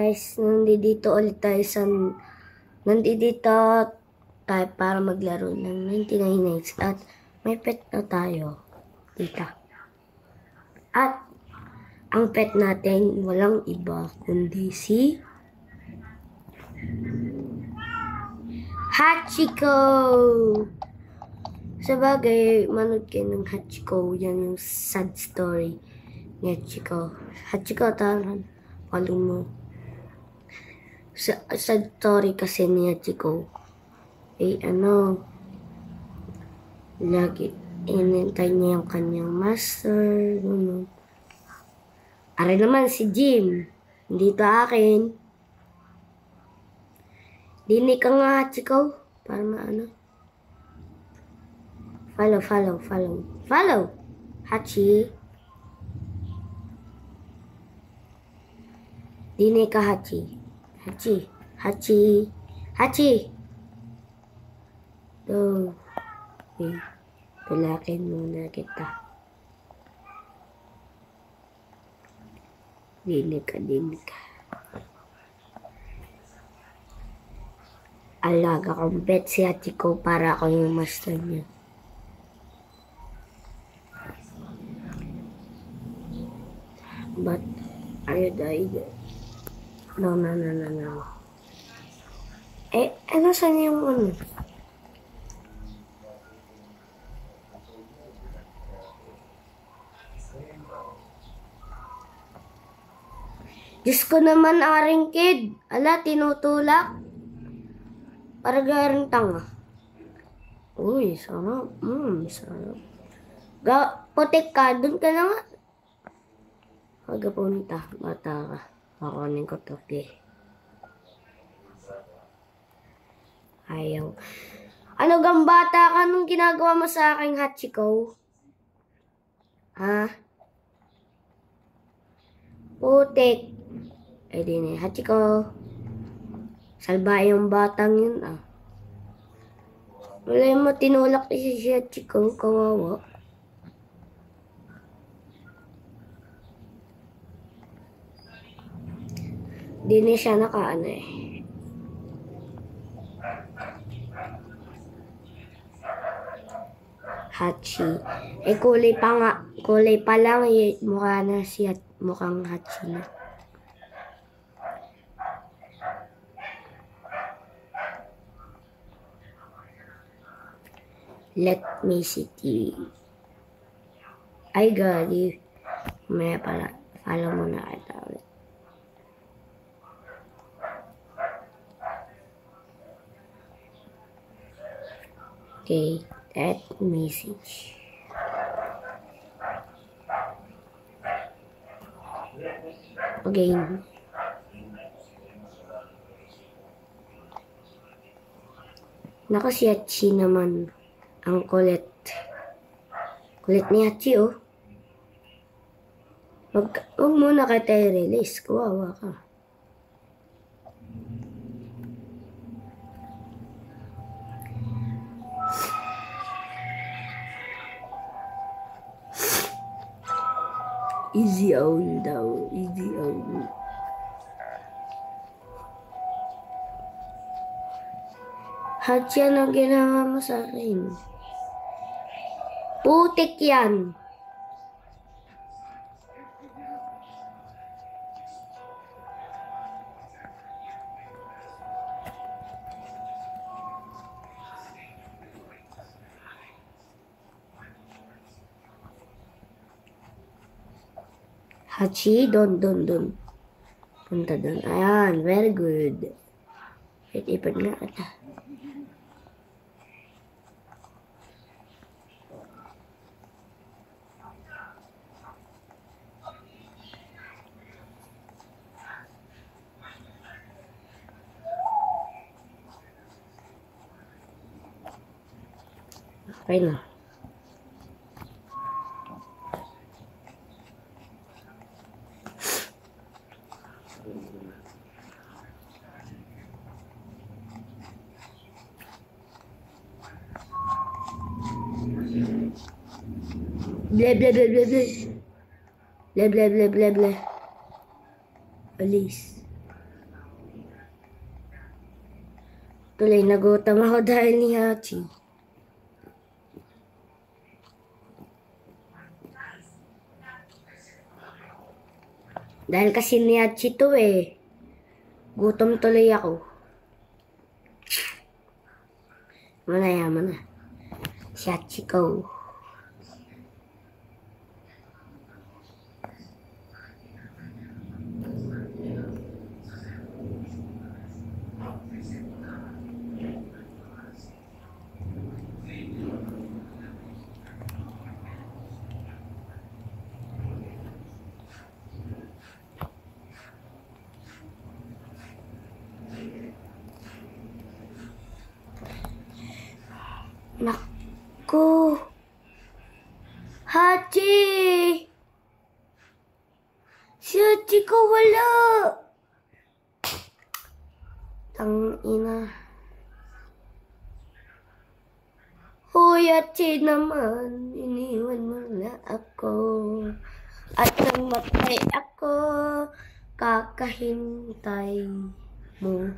guys, nandito ulit tayo para maglaro ng 99 Nights at may pet na tayo dito. At ang pet natin walang iba kundi si Hachiko. Sabagay, manood kayo ng Hachiko, yan yung sad story ni Hachiko. Hachiko, taran, follow mo. Sad story kasi ni Hachiko. Lagi inintay niya yung kanyang master. Are naman si Jim. Dito akin. Dinig ka nga, Hachiko. Para maano. Follow. Hachi. Dinig ka, Hachi. Hachi. Okay. Tulakin muna kita. Dinig ka. Alaga kong bet si Hachiko para ako yung master niya. But, I died. No. Saan yung ano? Diyos ko naman, aring kid. Ala, tinutulak. Para garing tanga. Uy, sarap. Sarap. Putik ka, dun ka na nga. Pagkapunta, bata ka. Makunin ko to, okay. Ayaw. Ano gang bata ka nung ginagawa mo sa aking Hachiko? Ha? Putik. Ay, din eh. Hachiko. Salba yung batang yun, ah. Wala mo, tinulak si Hachiko. Kawawa. Di na siya nakaano eh. Hachi. Kulay pa lang eh. Mukha na mukhang Hachi na. Let me see. Ay, gali. May pala. Follow mo na kita ulit. Okay, that message. Again. Naka si Hachi naman. Ang kulit. Kulit ni Hachi, oh. Huwag muna kita i-release. Kawawa ka. Easy on daw. Easy on. Hachi, ano ginawa mo sa akin? Putik yan. Hachi, don. Punta don. Ayan, very good. Ipad nga ata. Okay na. Ble. Alis. Tuloy nagutom ako dahil ni Hachi. Dahil kasi ni Hachi to eh. Gutom tuloy ako. Yaman na. Si Hachi ko. Naku! Hachi! Si Hachi ko wala! Tangina. Hoy, Hachi naman, iniwan mo na ako. At nang matay ako, kakahintay mo.